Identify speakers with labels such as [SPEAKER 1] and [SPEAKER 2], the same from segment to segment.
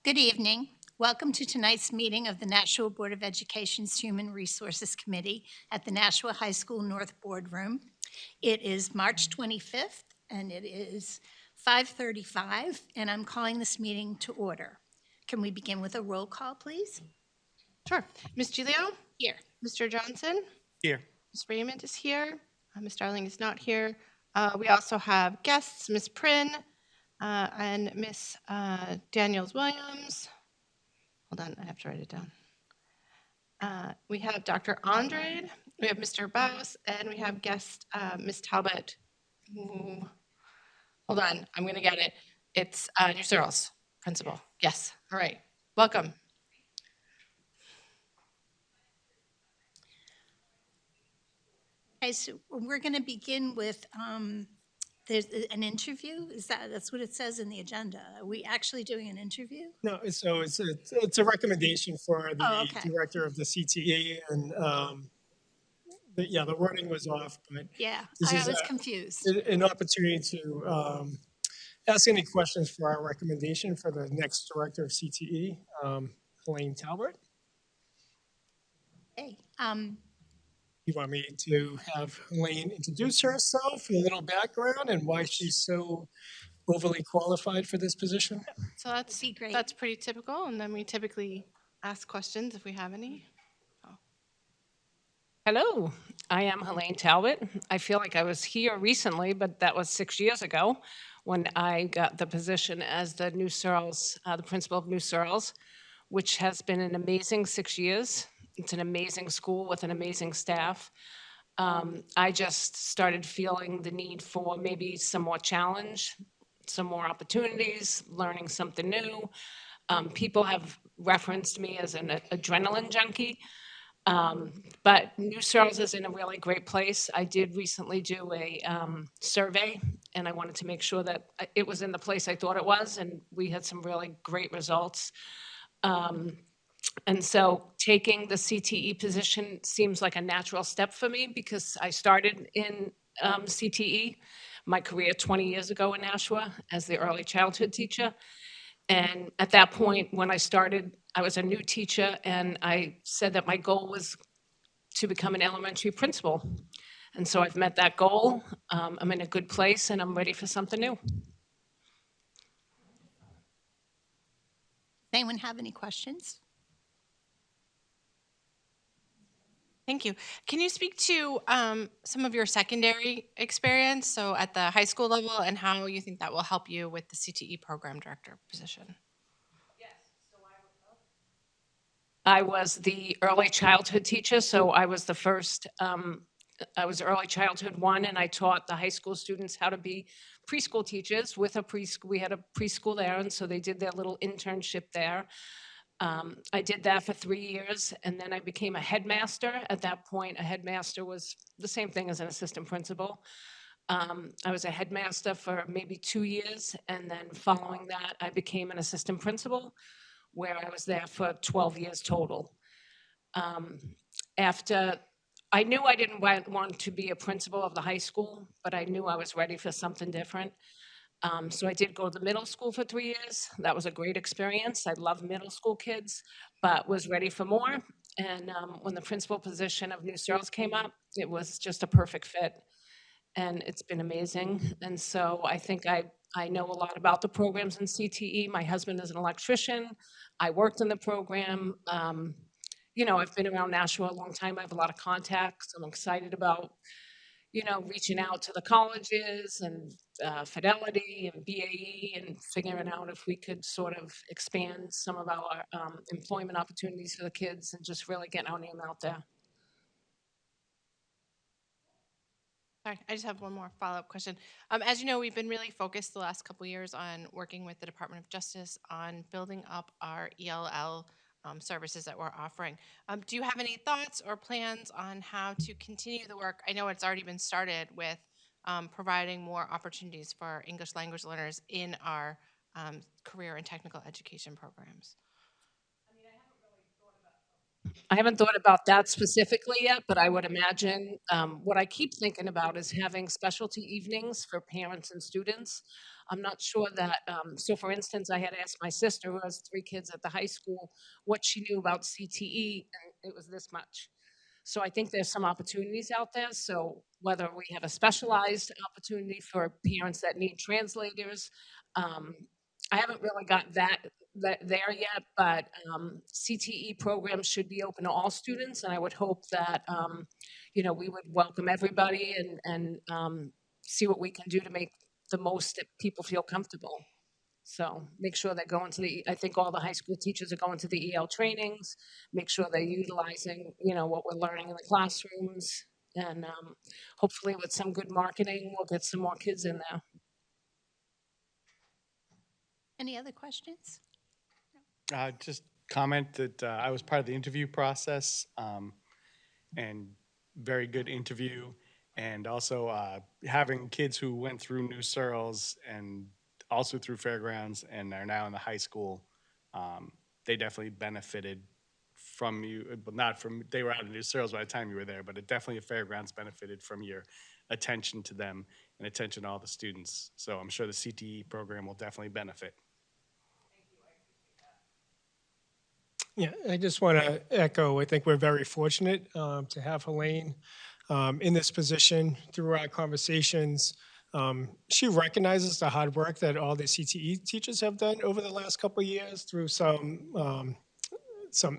[SPEAKER 1] Good evening. Welcome to tonight's meeting of the Nashua Board of Education's Human Resources Committee at the Nashua High School North Boardroom. It is March 25th, and it is 5:35, and I'm calling this meeting to order. Can we begin with a roll call, please?
[SPEAKER 2] Sure. Ms. Giglio?
[SPEAKER 1] Here.
[SPEAKER 2] Mr. Johnson?
[SPEAKER 3] Here.
[SPEAKER 2] Ms. Raymond is here. Ms. Darling is not here. We also have guests, Ms. Prin and Ms. Daniels-Williams. Hold on, I have to write it down. We have Dr. Andrade, we have Mr. Baus, and we have guest Ms. Talbot. Ooh. Hold on, I'm going to get it. It's New Searles principal. Yes, all right. Welcome.
[SPEAKER 1] Okay, so we're going to begin with there's an interview. That's what it says in the agenda? Are we actually doing an interview?
[SPEAKER 3] No, so it's a recommendation for the
[SPEAKER 1] okay.
[SPEAKER 3] director of the CTE, and the wording was off, but
[SPEAKER 1] Yeah,
[SPEAKER 3] this
[SPEAKER 1] I
[SPEAKER 3] is
[SPEAKER 1] was confused.
[SPEAKER 3] an opportunity to ask any questions for our recommendation for the next director of CTE, Helene Talbot.
[SPEAKER 1] Hey,
[SPEAKER 3] You want me to have Helene introduce herself, a little background, and why she's so overly qualified for this position?
[SPEAKER 2] So that's
[SPEAKER 1] be great.
[SPEAKER 2] That's pretty typical, and then we typically ask questions if we have any.
[SPEAKER 4] Hello, I am Helene Talbot. I feel like I was here recently, but that was 6 years ago when I got the position as the New Searles, the principal of New Searles, which has been an amazing 6 years. It's an amazing school with an amazing staff. I just started feeling the need for maybe some more challenge, some more opportunities, learning something new. People have referenced me as an adrenaline junkie. But New Searles is in a really great place. I did recently do a survey, and I wanted to make sure that it was in the place I thought it was, and we had some really great results. And so taking the CTE position seems like a natural step for me because I started in CTE, my career 20 years ago in Nashua as the early childhood teacher. And at that point, when I started, I was a new teacher, and I said that my goal was to become an elementary principal. And so I've met that goal. I'm in a good place, and I'm ready for something new.
[SPEAKER 1] Does anyone have any questions?
[SPEAKER 2] Thank you. Can you speak to some of your secondary experience, so at the high school level, and how you think that will help you with the CTE program director position?
[SPEAKER 4] Yes. So I was the early childhood teacher, so I was the first, I was early childhood 1, and I taught the high school students how to be preschool teachers with a preschool. We had a preschool there, and so they did their little internship there. I did that for 3 years, and then I became a headmaster. At that point, a headmaster was the same thing as an assistant principal. I was a headmaster for maybe 2 years, and then following that, I became an assistant principal, where I was there for 12 years total. After, I knew I didn't want to be a principal of the high school, but I knew I was ready for something different. So I did go to middle school for 3 years. That was a great experience. I love middle school kids, but was ready for more. And when the principal position of New Searles came up, it was just a perfect fit. And it's been amazing. And so I think I know a lot about the programs in CTE. My husband is an electrician. I worked in the program. I've been around Nashua a long time. I have a lot of contacts. I'm excited about reaching out to the colleges and Fidelity and BAE and figuring out if we could sort of expand some of our employment opportunities for the kids and just really getting our name out there.
[SPEAKER 2] Sorry, I just have one more follow-up question. As you know, we've been really focused the last couple of years on working with the Department of Justice on building up our ELL services that we're offering. Do you have any thoughts or plans on how to continue the work? I know it's already been started with providing more opportunities for English language learners in our career and technical education programs.
[SPEAKER 4] I haven't thought about that specifically yet, but I would imagine what I keep thinking about is having specialty evenings for parents and students. I'm not sure that, so for instance, I had asked my sister, who has 3 kids at the high school, what she knew about CTE, and it was this much. So I think there's some opportunities out there. So whether we have a specialized opportunity for parents that need translators, um, I haven't really got that there yet, but CTE programs should be open to all students, and I would hope that we would welcome everybody and see what we can do to make the most that people feel comfortable. So make sure they're going to I think all the high school teachers are going to the EL trainings, make sure they're utilizing, what we're learning in the classrooms. And hopefully with some good marketing, we'll get some more kids in there.
[SPEAKER 1] Any other questions?
[SPEAKER 5] Just comment that I was part of the interview process, and very good interview. And also having kids who went through New Searles and also through Fairgrounds and are now in the high school, they definitely benefited from you, but not from, they were out in New Searles by the time you were there, but it definitely at Fairgrounds benefited from your attention to them and attention to all the students. So I'm sure the CTE program will definitely benefit.
[SPEAKER 3] Yeah, I just want to echo, I think we're very fortunate to have Helene in this position. Through our conversations, she recognizes the hard work that all the CTE teachers have done over the last couple of years through some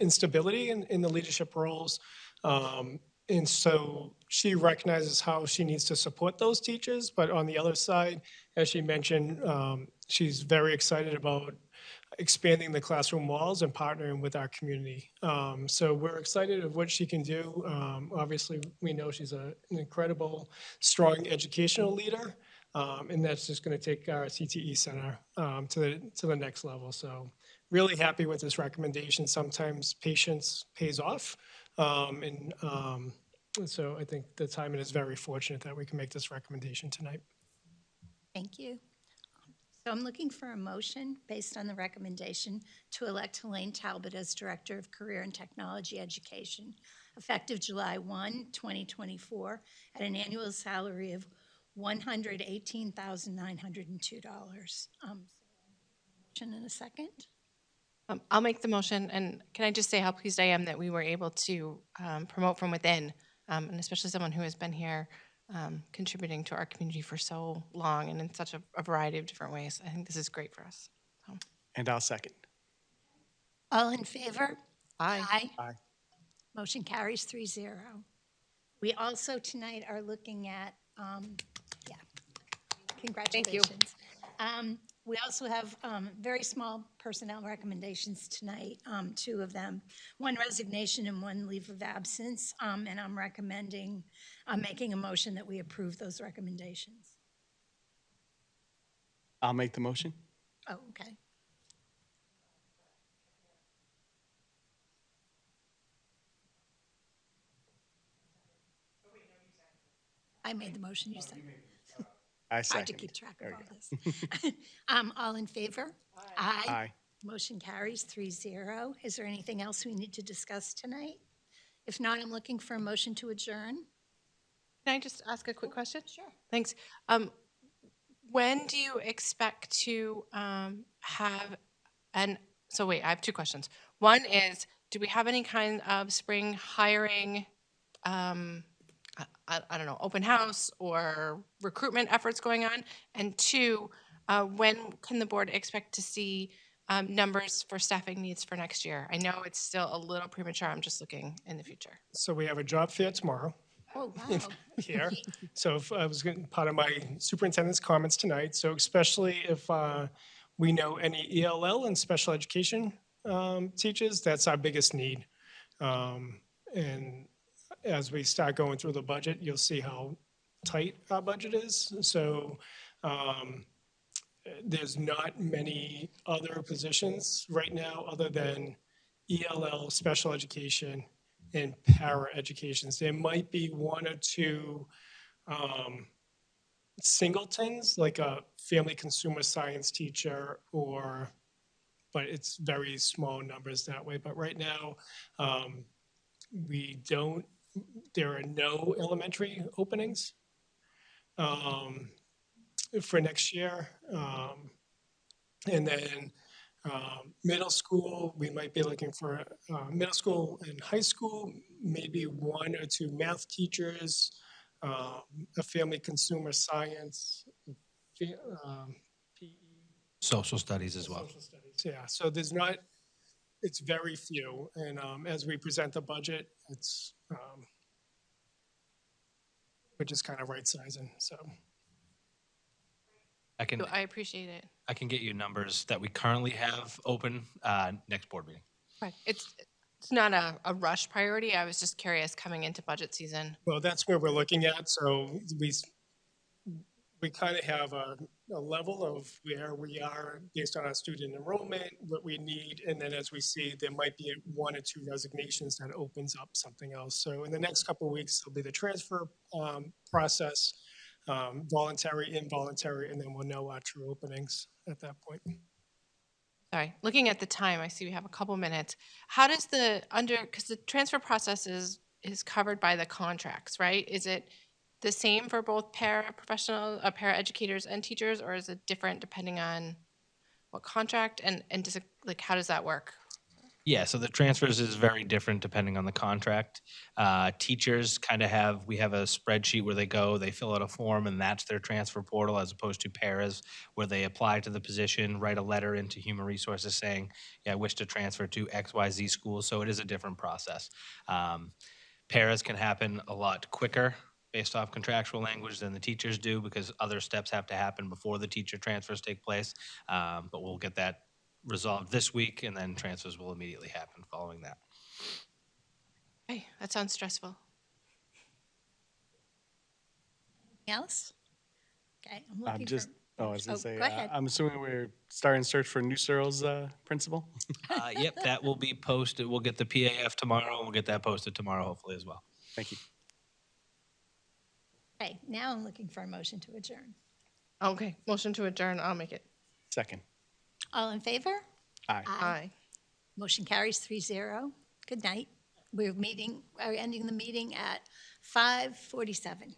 [SPEAKER 3] instability in the leadership roles. And so she recognizes how she needs to support those teachers. But on the other side, as she mentioned, she's very excited about expanding the classroom walls and partnering with our community. So we're excited of what she can do. Obviously, we know she's an incredible, strong educational leader, and that's just going to take our CTE Center to the next level. So really happy with this recommendation. Sometimes patience pays off. So I think the timing is very fortunate that we can make this recommendation tonight.
[SPEAKER 1] Thank you. So I'm looking for a motion based on the recommendation to elect Helene Talbot as Director of Career and Technology Education, effective July 1, 2024, at an annual salary of $118,902. Motion in a second.
[SPEAKER 2] I'll make the motion, and can I just say how pleased I am that we were able to promote from within, and especially someone who has been here contributing to our community for so long and in such a variety of different ways. I think this is great for us. So.
[SPEAKER 5] And I'll second.
[SPEAKER 1] All in favor?
[SPEAKER 2] Aye.
[SPEAKER 5] Aye.
[SPEAKER 1] Motion carries 3-0. We also tonight are looking at, congratulations. We also have very small personnel recommendations tonight, 2 of them, 1 resignation and 1 leave of absence, and I'm making a motion that we approve those recommendations.
[SPEAKER 5] I'll make the motion.
[SPEAKER 1] Oh, okay. I made the motion, you said.
[SPEAKER 5] I
[SPEAKER 1] Hard to
[SPEAKER 5] second.
[SPEAKER 1] keep track of
[SPEAKER 5] There
[SPEAKER 1] all
[SPEAKER 5] we
[SPEAKER 1] this. All in favor? Aye.
[SPEAKER 5] Aye.
[SPEAKER 1] Motion carries 3-0. Is there anything else we need to discuss tonight? If not, I'm looking for a motion to adjourn.
[SPEAKER 2] Can I just ask a quick question?
[SPEAKER 1] Sure.
[SPEAKER 2] Thanks. When do you expect to have so wait, I have 2 questions. One is, do we have any kind of spring hiring, I don't know, open house or recruitment efforts going on? And 2, when can the board expect to see numbers for staffing needs for next year? I know it's still a little premature. I'm just looking in the future.
[SPEAKER 3] So we have a job fair tomorrow
[SPEAKER 1] Oh, wow.
[SPEAKER 3] here. So if I was part of my superintendent's comments tonight, so especially if we know any ELL and special education teachers, that's our biggest need. And as we start going through the budget, you'll see how tight our budget is. So there's not many other positions right now other than ELL, special education, and para educations. There might be 1 or 2 singletons, like a family consumer science teacher, but it's very small numbers that way. But right now, there are no elementary openings. for next year. And then middle school, we might be looking for middle school and high school, maybe 1 or 2 math teachers, a family consumer science, PE,
[SPEAKER 6] Social studies as well.
[SPEAKER 3] social studies. Yeah, so there's not, it's very few. And as we present the budget, it's, we're just kind of right sizing, so.
[SPEAKER 6] I can
[SPEAKER 2] I appreciate it.
[SPEAKER 6] I can get you numbers that we currently have open next board meeting.
[SPEAKER 2] Right. It's not a rush priority. I was just curious coming into budget season.
[SPEAKER 3] Well, that's where we're looking at, so we kind of have a level of where we are based on our student enrollment, what we need, and then as we see, there might be 1 or 2 resignations that opens up something else. So in the next couple of weeks, there'll be the transfer process, voluntary, involuntary, and then we'll know our true openings at that point.
[SPEAKER 2] Sorry, looking at the time, I see we have a couple minutes. How does because the transfer process is covered by the contracts, right? Is it the same for both paraprofessional, paraeducators and teachers, or is it different depending on what contract? And does it, like, how does that work?
[SPEAKER 6] Yeah, so the transfers is very different depending on the contract. Teachers we have a spreadsheet where they fill out a form, and that's their transfer portal, as opposed to paras, where they apply to the position, write a letter into Human Resources saying, yeah, I wish to transfer to XYZ school. So it is a different process. Paras can happen a lot quicker based off contractual language than the teachers do, because other steps have to happen before the teacher transfers take place. But we'll get that resolved this week, and then transfers will immediately happen following that.
[SPEAKER 2] Hey, that sounds stressful.
[SPEAKER 1] Anything else? Okay, I'm
[SPEAKER 5] I'm
[SPEAKER 1] looking
[SPEAKER 5] just,
[SPEAKER 1] for.
[SPEAKER 5] I was gonna say,
[SPEAKER 1] go ahead.
[SPEAKER 5] I'm assuming we're starting search for new Searles principal?
[SPEAKER 6] Yep, that will be posted. We'll get the PAF tomorrow, and we'll get that posted tomorrow, hopefully, as well.
[SPEAKER 5] Thank you.
[SPEAKER 1] Okay, now I'm looking for a motion to adjourn.
[SPEAKER 2] Okay, motion to adjourn. I'll make it.
[SPEAKER 5] Second.
[SPEAKER 1] All in favor?
[SPEAKER 5] Aye.
[SPEAKER 2] Aye.
[SPEAKER 1] Motion carries 3-0. Good night. We're ending the meeting at 5:47.